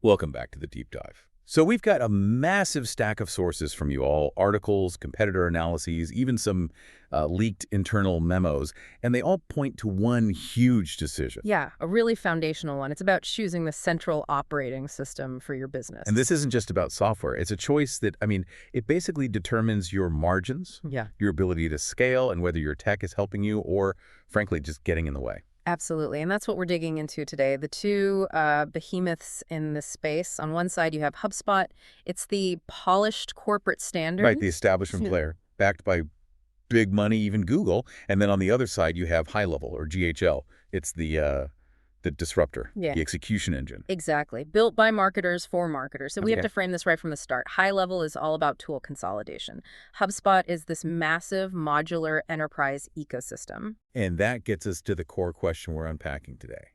Welcome back to the deep dive. So we've got a massive stack of sources from you all, articles, competitor analyses, even some leaked internal memos, and they all point to one huge decision. Yeah, a really foundational one. It's about choosing the central operating system for your business. And this isn't just about software. It's a choice that, it basically determines your margins, Yeah, your ability to scale, and whether your tech is helping you or, frankly, just getting in the way. absolutely. And that's what we're digging into today. The two behemoths in this space. On one side, you have HubSpot. It's the polished corporate standard. Right, the establishment player, backed by big money, even Google. And then on the other side, you have HighLevel, or GHL. It's the disruptor, Yeah. the execution engine. Exactly. Built by marketers for marketers. So we have Okay. to frame this right from the start. HighLevel is all about tool consolidation. HubSpot is this massive modular enterprise ecosystem. And that gets us to the core question we're unpacking today.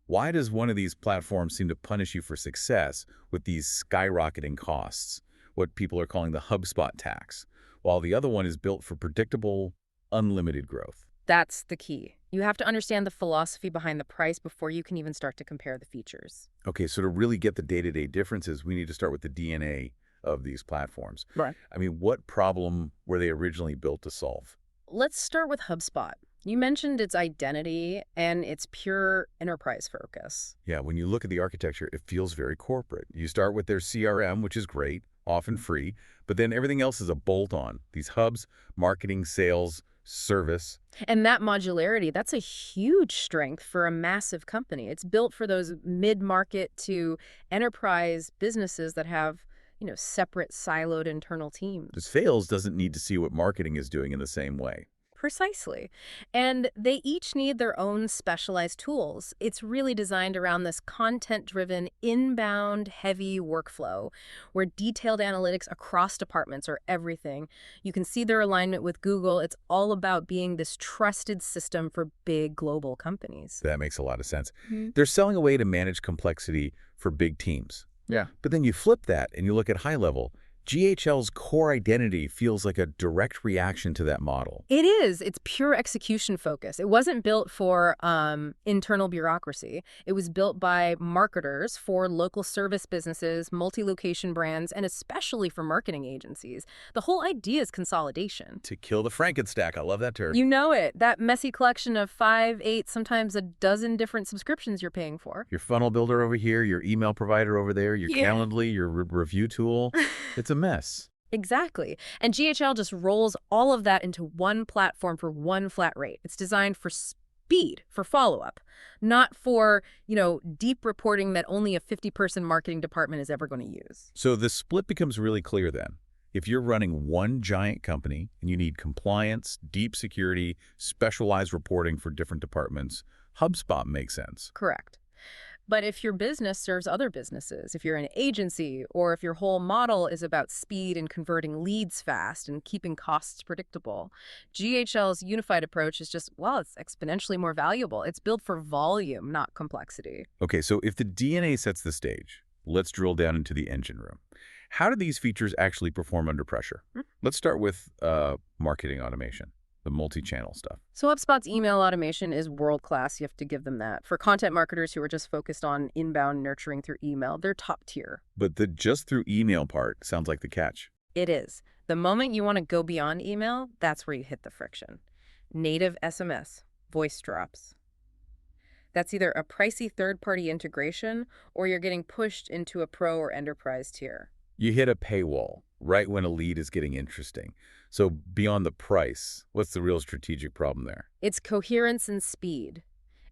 Why does one of these platforms seem to punish you for success with these skyrocketing costs, what people are calling the HubSpot tax, while the other one is built for predictable, unlimited growth? That's the key. You have to understand the philosophy behind the price before you can even start to compare the features. Okay, so to really get the day-to-day differences, we need to start with the DNA of these platforms. Right. What problem were they originally built to solve? Let's start with HubSpot. You mentioned its identity and its pure enterprise focus. Yeah, when you look at the architecture, it feels very corporate. You start with their CRM, which is great, often free, but then everything else is a bolt-on. These hubs, marketing, sales, service. And that modularity, that's a huge strength for a massive company. It's built for those mid-market to enterprise businesses that have, separate siloed internal teams. The sales doesn't need to see what marketing is doing in the same way. Precisely. And they each need their own specialized tools. It's really designed around this content-driven, inbound, heavy workflow where detailed analytics across departments are everything. You can see their alignment with Google. It's all about being this trusted system for big global companies. That makes a lot of sense. Mhm. They're selling a way to manage complexity for big teams. Yeah. But then you flip that and you look at HighLevel. GHL's core identity feels like a direct reaction to that model. It is. It's pure execution focus. It wasn't built for internal bureaucracy. It was built by marketers for local service businesses, multi-location brands, and especially for marketing agencies. The whole idea is consolidation. To kill the Frankenstack. I love that term. You know it. That messy collection of 5, 8, sometimes a dozen different subscriptions you're paying for. Your funnel builder over here, your email provider over there, your Yeah. Calendly, your review tool. It's a mess. Exactly. And GHL just rolls all of that into one platform for one flat rate. It's designed for speed, for follow-up, not for, deep reporting that only a 50-person marketing department is ever going to use. So the split becomes really clear then. If you're running one giant company and you need compliance, deep security, specialized reporting for different departments, HubSpot makes sense. Correct. But if your business serves other businesses, if you're an agency, or if your whole model is about speed and converting leads fast and keeping costs predictable, GHL's unified approach is just, it's exponentially more valuable. It's built for volume, not complexity. Okay, so if the DNA sets the stage, let's drill down into the engine room. How do these features actually perform under pressure? Let's start with marketing automation, the multi-channel stuff. So HubSpot's email automation is world-class. You have to give them that. For content marketers who are just focused on inbound nurturing through email, they're top tier. But the just through email part sounds like the catch. It is. The moment you want to go beyond email, that's where you hit the friction. Native SMS, voice drops. That's either a pricey third-party integration or you're getting pushed into a pro or enterprise tier. You hit a paywall right when a lead is getting interesting. So beyond the price, what's the real strategic problem there? It's coherence and speed.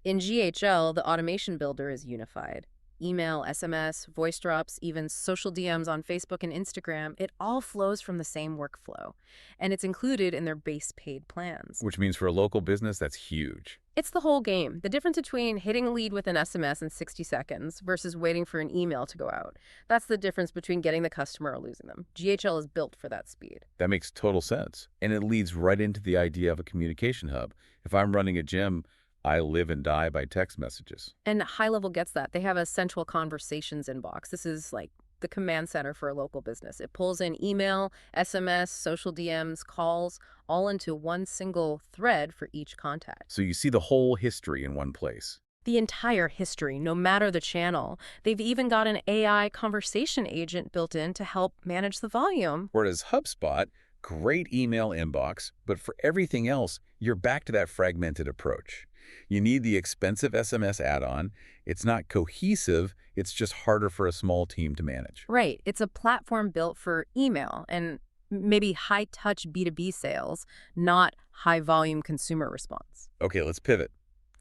In GHL, the automation builder is unified. Email, SMS, voice drops, even social DMs on Facebook and Instagram, it all flows from the same workflow. And it's included in their base paid plans. Which means for a local business, that's huge. It's the whole game. The difference between hitting a lead with an SMS in 60 seconds versus waiting for an email to go out. That's the difference between getting the customer or losing them. GHL is built for that speed. That makes total sense. And it leads right into the idea of a communication hub. If I'm running a gym, I live and die by text messages. And HighLevel gets that. They have a central conversations inbox. This is like the command center for a local business. It pulls in email, SMS, social DMs, calls, all into one single thread for each contact. So you see the whole history in one place. The entire history, no matter the channel. They've even got an AI conversation agent built in to help manage the volume. Whereas HubSpot, great email inbox, but for everything else, you're back to that fragmented approach. You need the expensive SMS add-on. It's not cohesive. It's just harder for a small team to manage. Right. It's a platform built for email and maybe high-touch B2B sales, not high-volume consumer response. Okay, let's pivot.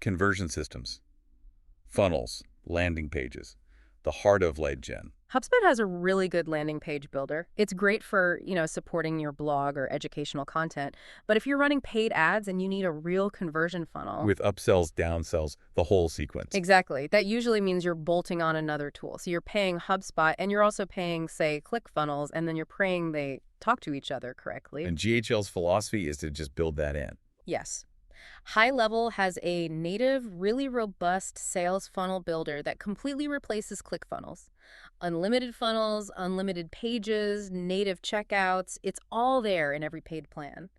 Conversion systems, funnels, landing pages, the heart of lead gen. HubSpot has a really good landing page builder. It's great for, supporting your blog or educational content. But if you're running paid ads and you need a real conversion funnel. With upsells, downsells, the whole sequence. Exactly. That usually means you're bolting on another tool. So you're paying HubSpot and you're also paying, say, ClickFunnels, and then you're praying they talk to each other correctly. And GHL's philosophy is to just build that in. Yes. HighLevel has a native, really robust sales funnel builder that completely replaces ClickFunnels. Unlimited funnels, unlimited pages, native checkouts, it's all there in every paid plan.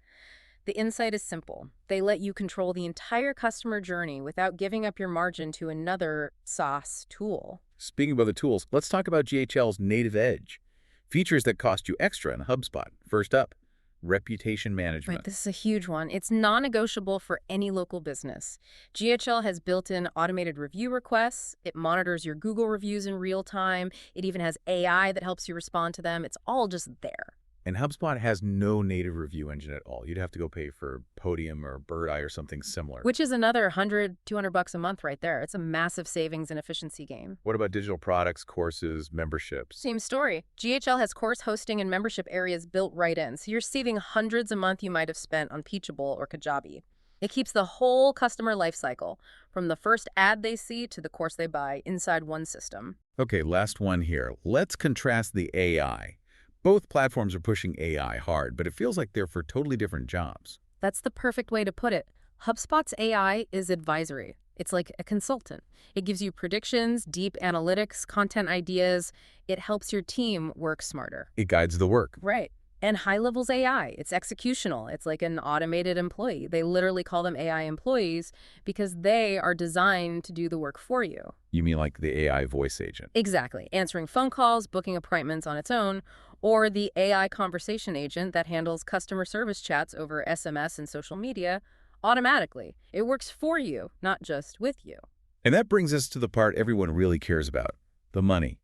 The insight is simple. They let you control the entire customer journey without giving up your margin to another SaaS tool. Speaking of other tools, let's talk about GHL's Native Edge. Features that cost you extra in HubSpot. First up, reputation management. Right, this is a huge one. It's non-negotiable for any local business. GHL has built-in automated review requests. It monitors your Google reviews in real time. It even has AI that helps you respond to them. It's all just there. And HubSpot has no native review engine at all. You'd have to go pay for Podium or Birdeye or something similar. Which is another $100, $200 a month right there. It's a massive savings and efficiency gain. What about digital products, courses, memberships? Same story. GHL has course hosting and membership areas built right in, so you're saving hundreds a month you might have spent on Teachable or Kajabi. It keeps the whole customer lifecycle, from the first ad they see to the course they buy, inside one system. Okay, last one here. Let's contrast the AI. Both platforms are pushing AI hard, but it feels like they're for totally different jobs. That's the perfect way to put it. HubSpot's AI is advisory. It's like a consultant. It gives you predictions, deep analytics, content ideas. It helps your team work smarter. It guides the work. Right. And HighLevel's AI, it's executional. It's like an automated employee. They literally call them AI employees because they are designed to do the work for you. You mean like the AI voice agent? Exactly. Answering phone calls, booking appointments on its own, or the AI conversation agent that handles customer service chats over SMS and social media automatically. It works for you, not just with you. And that brings us to the part everyone really cares about, the money.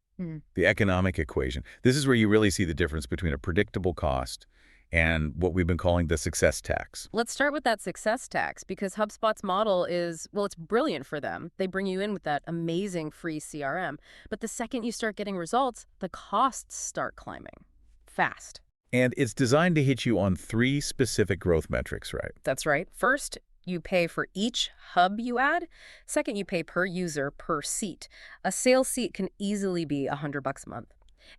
The economic equation. This is where you really see the difference between a predictable cost and what we've been calling the success tax. Let's start with that success tax because HubSpot's model is, well, it's brilliant for them. They bring you in with that amazing free CRM. But the second you start getting results, the costs start climbing fast. And it's designed to hit you on 3 specific growth metrics, right? That's right. First, you pay for each hub you add. Second, you pay per user, per seat. A sales seat can easily be $100 a month.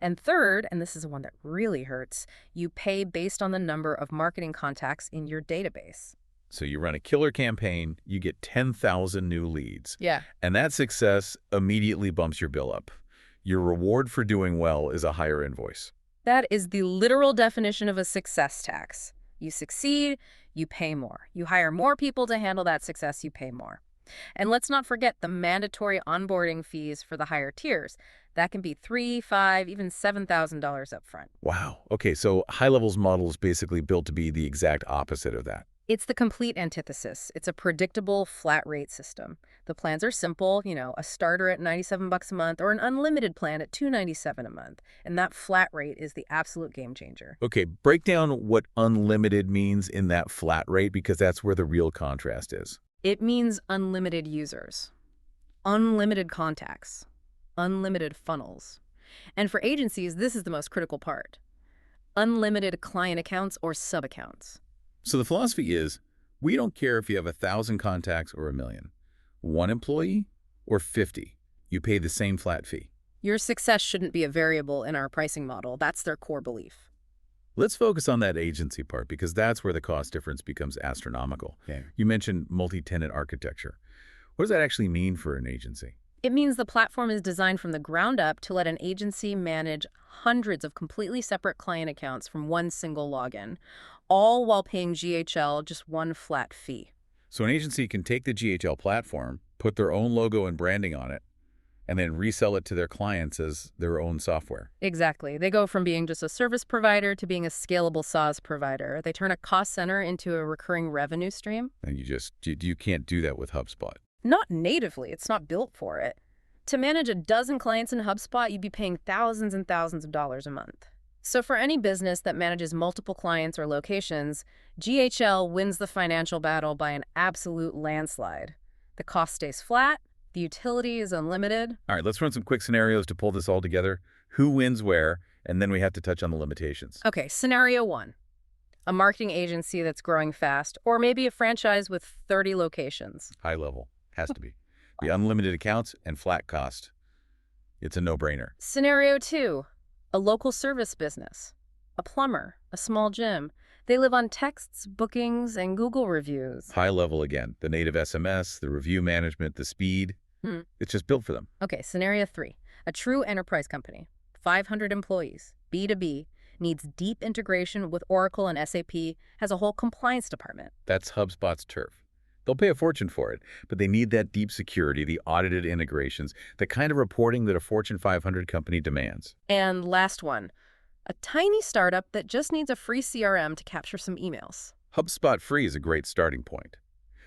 And third, and this is the one that really hurts, you pay based on the number of marketing contacts in your database. So you run a killer campaign, you get 10,000 new leads. Yeah. And that success immediately bumps your bill up. Your reward for doing well is a higher invoice. That is the literal definition of a success tax. You succeed, you pay more. You hire more people to handle that success, you pay more. And let's not forget the mandatory onboarding fees for the higher tiers. That can be $3,000, $5,000, even $7,000 up front. Wow. Okay, so HighLevel's model is basically built to be the exact opposite of that. It's the complete antithesis. It's a predictable flat rate system. The plans are simple, a starter at $97 a month or an unlimited plan at $297 a month. And that flat rate is the absolute game changer. Okay, break down what unlimited means in that flat rate because that's where the real contrast is. It means unlimited users, unlimited contacts, unlimited funnels. And for agencies, this is the most critical part. Unlimited client accounts or sub-accounts. So the philosophy is, we don't care if you have 1,000 contacts or 1,000,000. 1 employee or 50, you pay the same flat fee. Your success shouldn't be a variable in our pricing model. That's their core belief. Let's focus on that agency part because that's where the cost difference becomes astronomical. Okay. You mentioned multi-tenant architecture. What does that actually mean for an agency? It means the platform is designed from the ground up to let an agency manage hundreds of completely separate client accounts from one single login, all while paying GHL just one flat fee. So an agency can take the GHL platform, put their own logo and branding on it, and then resell it to their clients as their own software. Exactly. They go from being just a service provider to being a scalable SaaS provider. They turn a cost center into a recurring revenue stream. And you can't do that with HubSpot. Not natively. It's not built for it. To manage a dozen clients in HubSpot, you'd be paying thousands and thousands of dollars a month. So for any business that manages multiple clients or locations, GHL wins the financial battle by an absolute landslide. The cost stays flat, the utility is unlimited. All right, let's run some quick scenarios to pull this all together. Who wins where, and then we have to touch on the limitations. Okay, scenario one. A marketing agency that's growing fast, or maybe a franchise with 30 locations. High level. Has to be. The unlimited accounts and flat cost. It's a no-brainer. Scenario two. A local service business. A plumber, a small gym. They live on texts, bookings, and Google reviews. High level again. The native SMS, the review management, the speed. It's just built for them. Okay, scenario three. A true enterprise company. 500 employees. B2B. Needs deep integration with Oracle and SAP. Has a whole compliance department. That's HubSpot's turf. They'll pay a fortune for it, but they need that deep security, the audited integrations, the kind of reporting that a Fortune 500 company demands. And last one. A tiny startup that just needs a free CRM to capture some emails. HubSpot Free is a great starting point.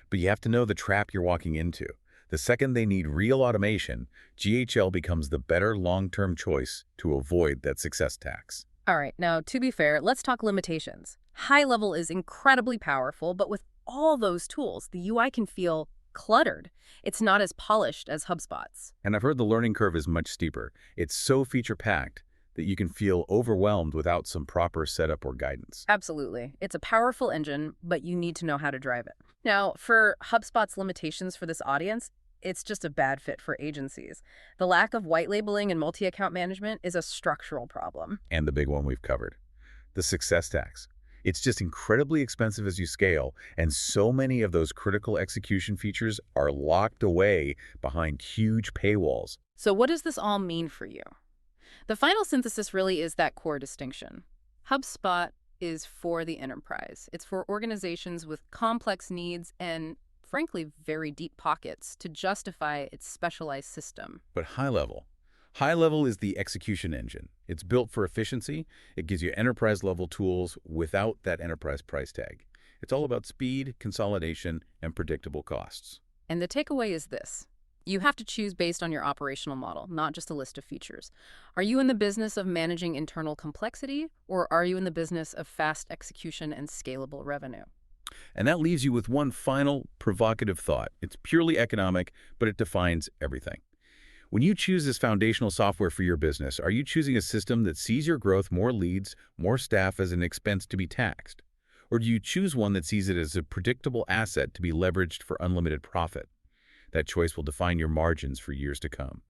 But you have to know the trap you're walking into. The second they need real automation, GHL becomes the better long-term choice to avoid that success tax. All right, now to be fair, let's talk limitations. HighLevel is incredibly powerful, but with all those tools, the UI can feel cluttered. It's not as polished as HubSpot's. And I've heard the learning curve is much steeper. It's so feature-packed that you can feel overwhelmed without some proper setup or guidance. Absolutely. It's a powerful engine, but you need to know how to drive it. Now, for HubSpot's limitations for this audience, it's just a bad fit for agencies. The lack of white labeling and multi-account management is a structural problem. And the big one we've covered, the success tax. It's just incredibly expensive as you scale, and so many of those critical execution features are locked away behind huge paywalls. So what does this all mean for you? The final synthesis really is that core distinction. HubSpot is for the enterprise. It's for organizations with complex needs and, frankly, very deep pockets to justify its specialized system. But HighLevel is the execution engine. It's built for efficiency. It gives you enterprise-level tools without that enterprise price tag. It's all about speed, consolidation, and predictable costs. And the takeaway is this. You have to choose based on your operational model, not just a list of features. Are you in the business of managing internal complexity, or are you in the business of fast execution and scalable revenue? And that leaves you with one final provocative thought. It's purely economic, but it defines everything. When you choose this foundational software for your business, are you choosing a system that sees your growth, more leads, more staff as an expense to be taxed? Or do you choose one that sees it as a predictable asset to be leveraged for unlimited profit? That choice will define your margins for years to come.